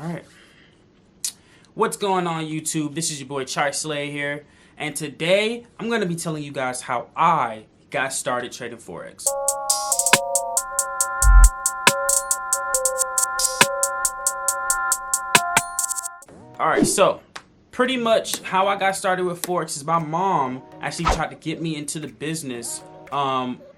Alright. What's going on, YouTube? This is your boy Chai Slay here, and today I'm going to be telling you guys how I got started trading Forex. Alright, so pretty much how I got started with Forex is my mom actually tried to get me into the business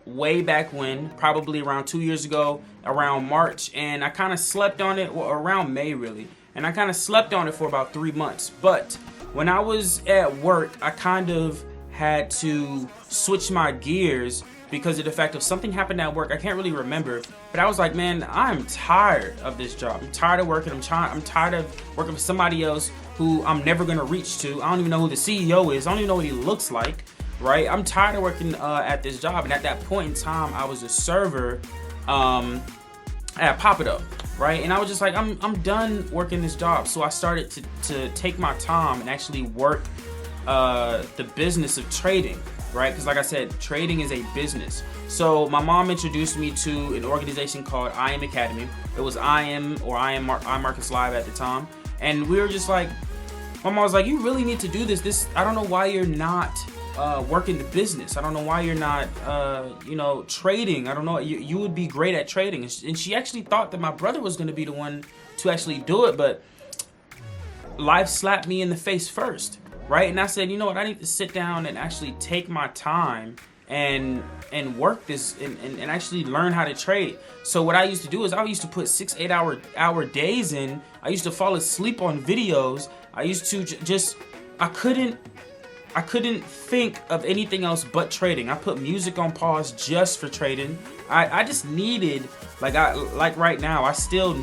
way back when, probably around 2 years ago, around March, and I kind of slept on it, well, around May really, and I kind of slept on it for about 3 months. But when I was at work, I kind of had to switch my gears because of the fact of something happened at work. I can't really remember, but I was like, man, I'm tired of this job. I'm tired of working. I'm tired of working for somebody else who I'm never gonna reach to. I don't even know who the CEO is. I don't even know what he looks like. Right, I'm tired of working at this job, and at that point in time, I was a server at Pop It Up, right? And I was just like, I'm done working this job. So I started to take my time and actually work the business of trading, right? Because like I said, trading is a business. So my mom introduced me to an organization called I Am Academy. It was I'm Markus Live at the time, and we were just like, my mom was like, you really need to do this. I don't know why you're not working the business. I don't know why you're not, trading. I don't know. You would be great at trading. And she actually thought that my brother was going to be the one to actually do it, but life slapped me in the face first, right? And I said, you know what? I need to sit down and actually take my time and work this and actually learn how to trade. So what I used to do is I used to put 6-8 hour days in. I used to fall asleep on videos. I used to I couldn't think of anything else but trading. I put music on pause just for trading. I just needed, like right now, I'm still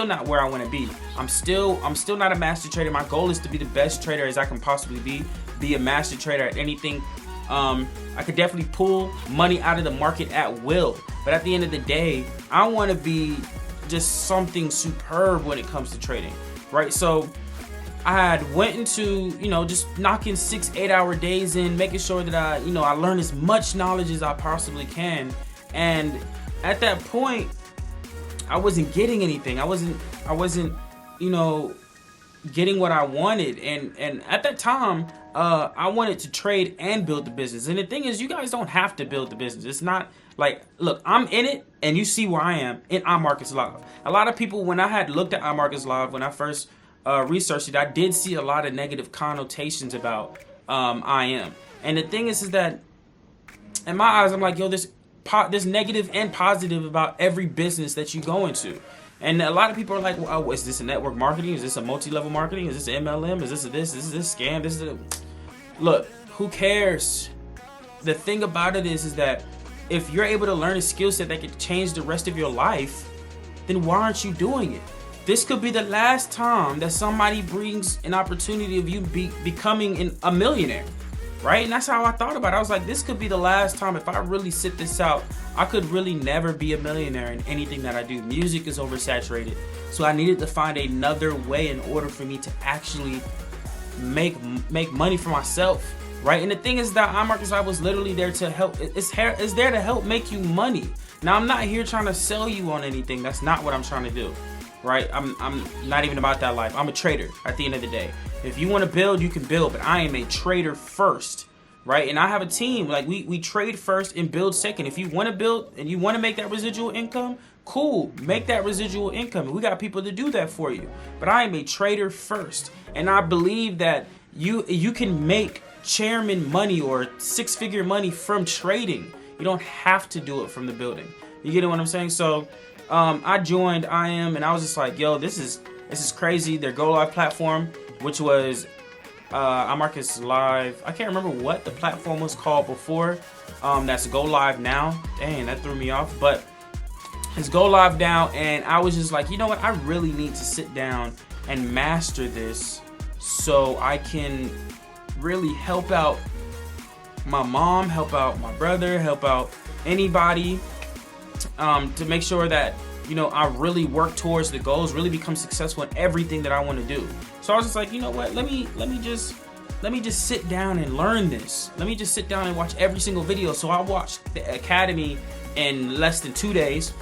not where I want to be. I'm still not a master trader. My goal is to be the best trader as I can possibly be a master trader at anything. I could definitely pull money out of the market at will. But at the end of the day, I want to be just something superb when it comes to trading, right? So I had went into, just knocking 6-8 hour days in, making sure that I learn as much knowledge as I possibly can. And at that point, I wasn't getting anything. I wasn't, getting what I wanted. And at that time, I wanted to trade and build the business. And the thing is, you guys don't have to build the business. It's not like, look, I'm in it, and you see where I am in iMarkets Live. A lot of people, when I had looked at iMarkets Live, when I first researched it, I did see a lot of negative connotations about IM. And the thing is that in my eyes, I'm like, yo, there's negative and positive about every business that you go into. And a lot of people are like, well, is this a network marketing? Is this a multi-level marketing? Is this MLM? Is this this scam? This is a... Look, who cares? The thing about it is that if you're able to learn a skill set that could change the rest of your life, then why aren't you doing it? This could be the last time that somebody brings an opportunity of you becoming a millionaire, right? And that's how I thought about it. I was like, this could be the last time. If I really sit this out, I could really never be a millionaire in anything that I do. Music is oversaturated. So I needed to find another way in order for me to actually make money for myself, right? And the thing is that iMarkets Live was literally there to help. It's there to help make you money. Now, I'm not here trying to sell you on anything. That's not what I'm trying to do. Right? I'm not even about that life. I'm a trader at the end of the day. If you want to build, you can build, but I am a trader first, right? And I have a team. Like we trade first and build second. If you want to build and you want to make that residual income, cool, make that residual income. We got people to do that for you. But I am a trader first, and I believe that you can make chairman money or six-figure money from trading. You don't have to do it from the building. You get what I'm saying? So I joined IM, and I was just like, yo, this is crazy. Their Go Live platform, which was iMarkets Live. I can't remember what the platform was called before. That's Go Live now. Dang, that threw me off. But it's Go Live now, and I was just like, you know what? I really need to sit down and master this so I can really help out my mom, help out my brother, help out anybody. To make sure that I really work towards the goals, really become successful in everything that I want to do. So I was just like, you know what? Let me just sit down and learn this. Let me just sit down and watch every single video. So I watched the Academy in less than 2 days.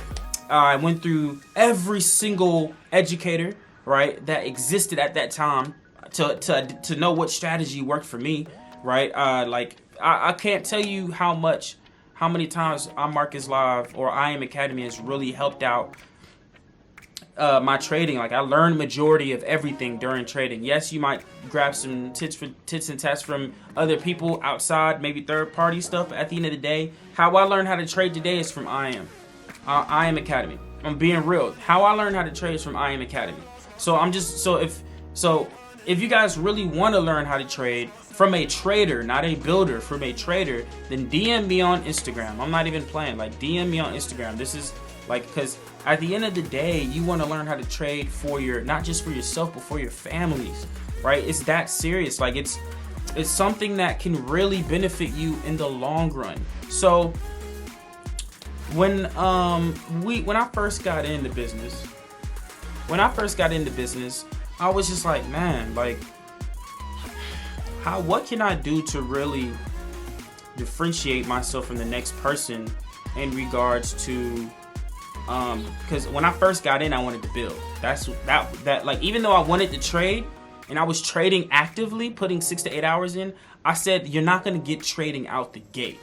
I went through every single educator, right, that existed at that time to know what strategy worked for me, right? I can't tell you how many times I'm Marcus Live or I Am Academy has really helped out my trading. Like, I learned majority of everything during trading. Yes, you might grab some tits and tats from other people outside, maybe third party stuff. At the end of the day, how I learned how to trade today is from I Am Academy. I'm being real. How I learned how to trade is from I Am Academy. So if you guys really want to learn how to trade from a trader, not a builder, from a trader, then DM me on Instagram. I'm not even playing. Like, DM me on Instagram. This is like, because at the end of the day, you want to learn how to trade for your, not just for yourself, but for your families, right? It's that serious. Like, it's something that can really benefit you in the long run. So when I first got into business, I was just like, man, like, what can I do to really differentiate myself from the next person in regards to, because when I first got in, I wanted to build. That like, even though I wanted to trade and I was trading actively, putting 6 to 8 hours in, I said, you're not going to get trading out the gate,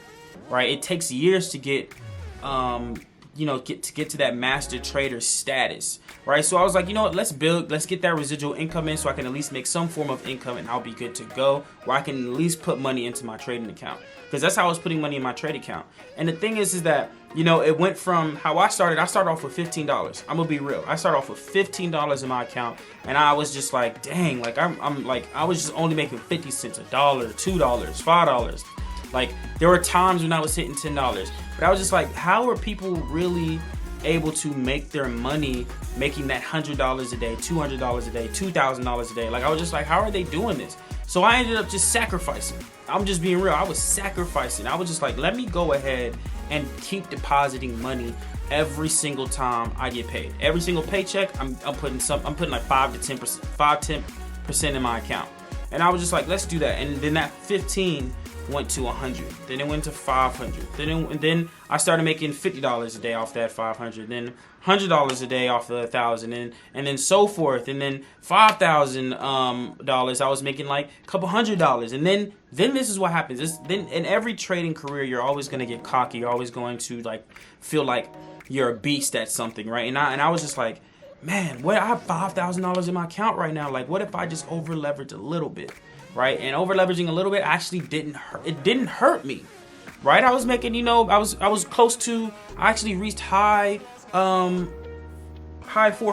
right? It takes years to get to that master trader status, right? So I was like, you know what, let's get that residual income in so I can at least make some form of income and I'll be good to go, where I can at least put money into my trading account, because that's how I was putting money in my trade account. And the thing is that, it went from how I started off with $15. I'm gonna be real. I started off with $15 in my account, and I was just like, dang, like I'm like, I was just only making 50 cents, $1, $2, $5. Like, there were times when I was hitting $10, but I was just like, how are people really able to make their money making that $100 a day, $200 a day, $2,000 a day? Like, I was just like, how are they doing this? So I ended up just sacrificing. I'm just being real. I was sacrificing. I was just like, let me go ahead and keep depositing money every single time I get paid. Every single paycheck, I'm putting like 5 to 10% in my account. And I was just like, let's do that. And then that 15 went to 100, then it went to 500, then I started making $50 a day off that 500, then $100 a day off the 1,000, and then so forth, and then $5,000 I was making like a couple $100, and then this is what happens. Then in every trading career, you're always gonna get cocky. You're always going to like feel like you're a beast at something, right? And I was just like, man, I have $5,000 in my account right now. Like, what if I just over leverage a little bit? Right? And over leveraging a little bit actually didn't hurt me, right? I was making, I was close to, I actually reached high 4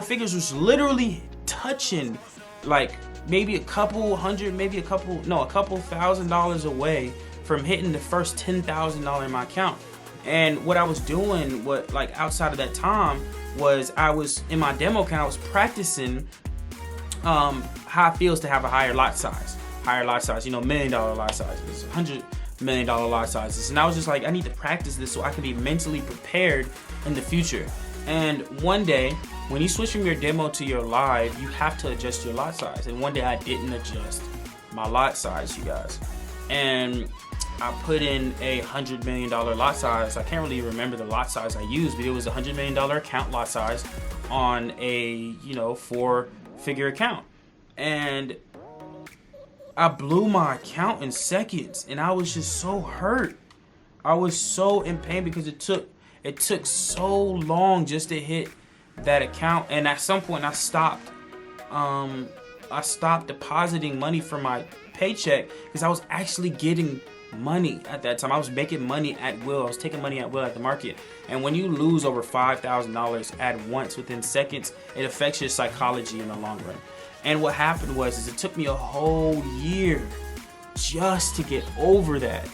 figures, was literally touching like maybe a couple $1,000 away from hitting the first $10,000 in my account. And what I was doing, outside of that time, was I was in my demo account, I was practicing how it feels to have a higher lot size, $1 million lot sizes, $100 million lot sizes. And I was just like, I need to practice this so I can be mentally prepared in the future. And one day, when you switch from your demo to your live, you have to adjust your lot size. And one day I didn't adjust my lot size, you guys. And I put in a $100 million lot size. I can't really remember the lot size I used, but it was a $100 million account lot size on a, 4-figure account. And I blew my account in seconds, and I was just so hurt. I was so in pain because it took so long just to hit that account. And at some point I stopped depositing money from my paycheck because I was actually getting money at that time. I was making money at will. I was taking money at will at the market. And when you lose over $5,000 at once within seconds, it affects your psychology in the long run. And what happened was it took me a whole year just to get over that.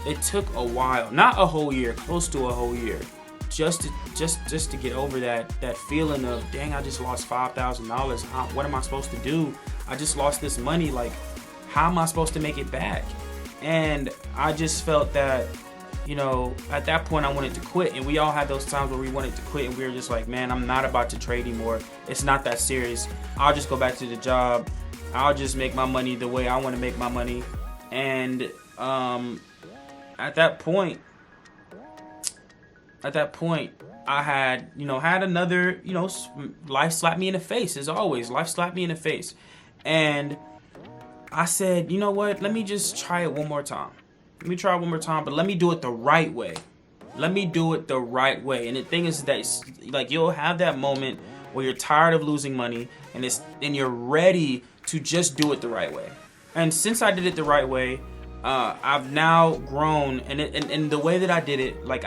It took a while, not a whole year, close to a whole year, just to get over that feeling of, dang, I just lost $5,000. What am I supposed to do? I just lost this money. Like, how am I supposed to make it back? And I just felt that, at that point I wanted to quit. And we all had those times where we wanted to quit, and we were just like, man, I'm not about to trade anymore. It's not that serious. I'll just go back to the job. I'll just make my money the way I want to make my money. And at that point, I had, had another, life slapped me in the face, as always. Life slapped me in the face. And I said, you know what? Let me just try it one more time. Let me try it one more time, but let me do it the right way. Let me do it the right way. And the thing is that, like, you'll have that moment where you're tired of losing money and you're ready to just do it the right way. And since I did it the right way, I've now grown, and the way that I did it, like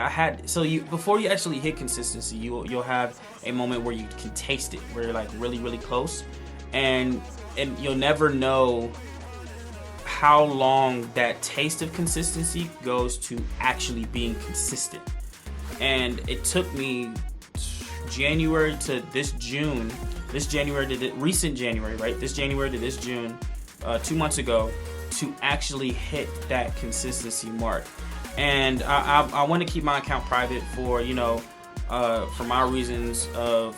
before you actually hit consistency, you'll have a moment where you can taste it, where you're like really, really close, and you'll never know how long that taste of consistency goes to actually being consistent. And it took me January to this June, recent January, right? This January to this June, 2 months ago, to actually hit that consistency mark. And I want to keep my account private for my reasons of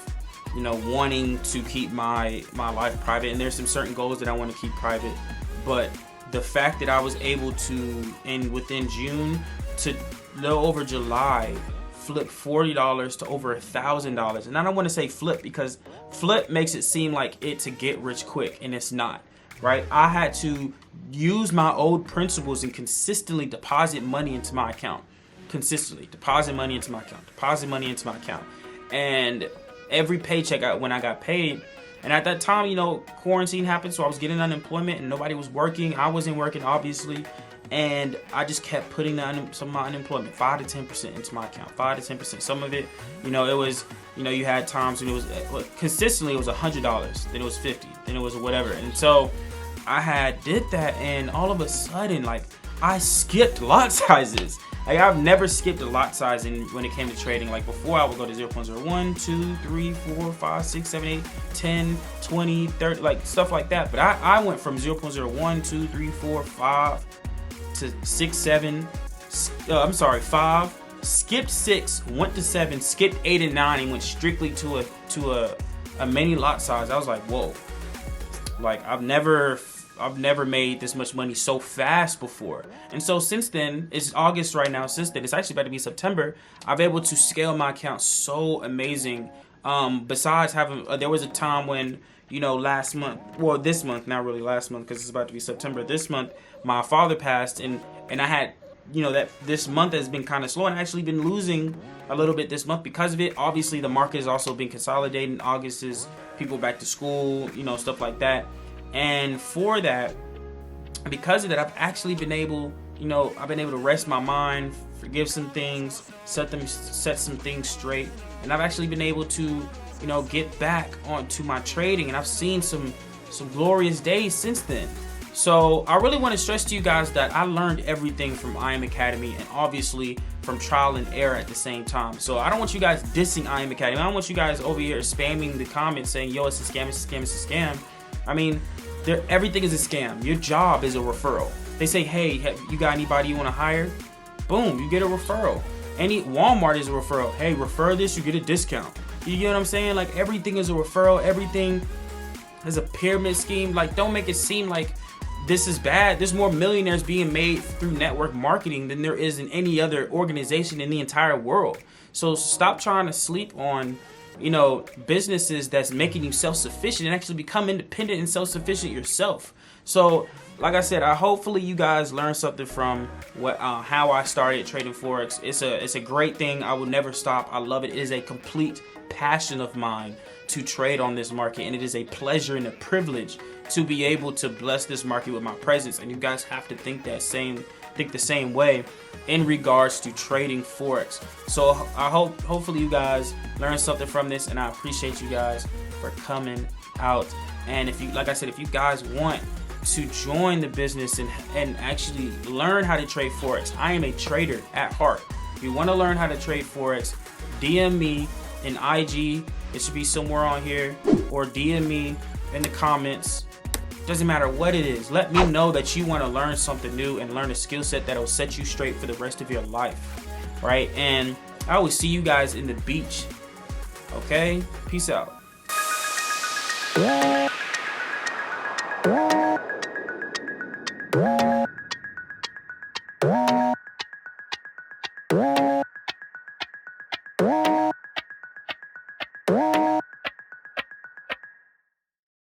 wanting to keep my life private, and there's some certain goals that I want to keep private. But the fact that I was able to, within June to a little over July, flip $40 to over $1,000. And I don't want to say flip, because flip makes it seem like it's to get rich quick, and it's not, right? I had to use my old principles and consistently deposit money into my account. And every paycheck, when I got paid, and at that time, quarantine happened, so I was getting unemployment and nobody was working. I wasn't working, obviously. And I just kept putting some of my unemployment, 5 to 10% into my account, 5 to 10%. Some of it, it was, you had times when it was, consistently it was $100, then it was 50, then it was whatever. And so I did that, and all of a sudden, like, I skipped lot sizes. Like, I've never skipped a lot size when it came to trading. Like, before, I would go to 0.01, 2, 3, 4, 5, 6, 7, 8, 10, 20, 30, like, stuff like that. But I went from 0.01, 2, 3, 4, 5 to 6, 7, 5, skipped 6, went to 7, skipped 8 and 9, and went strictly to a mini lot size. I was like, whoa. Like, I've never made this much money so fast before. And so since then, it's August right now. Since then, it's actually about to be September. I've been able to scale my account so amazing. Besides having, there was a time when, last month, well, this month, not really last month, because it's about to be September. This month, my father passed, and I had, that this month has been kind of slow, and I actually been losing a little bit this month because of it. Obviously, the market has also been consolidating. August is people back to school, stuff like that. And for that, because of that, I've actually been able, to rest my mind, forgive some things, set some things straight, and I've actually been able to, get back onto my trading, and I've seen some glorious days since then. So I really want to stress to you guys that I learned everything from IM Academy, and obviously from trial and error at the same time. So I don't want you guys dissing IM Academy. I don't want you guys over here spamming the comments saying, yo, it's a scam, it's a scam, it's a scam. I mean, everything is a scam. Your job is a referral. They say, hey, you got anybody you want to hire? Boom, you get a referral. Walmart is a referral. Hey, refer this, you get a discount. You get what I'm saying? Like, everything is a referral. Everything is a pyramid scheme. Like, don't make it seem like this is bad. There's more millionaires being made through network marketing than there is in any other organization in the entire world. So stop trying to sleep on businesses that's making you self-sufficient, and actually become independent and self-sufficient yourself. So like I said, hopefully you guys learned something from how I started trading Forex. It's a great thing. I will never stop. I love it. It is a complete passion of mine to trade on this market, and it is a pleasure and a privilege to be able to bless this market with my presence. And you guys have to think the same way in regards to trading Forex. So I hopefully you guys learned something from this, and I appreciate you guys for coming out. And if you guys want to join the business and actually learn how to trade Forex, I am a trader at heart. If you want to learn how to trade Forex, DM me in IG. It should be somewhere on here, or DM me in the comments. Doesn't matter what it is. Let me know that you want to learn something new and learn a skill set that will set you straight for the rest of your life, right? And I will see you guys in the beach. Okay? Peace out.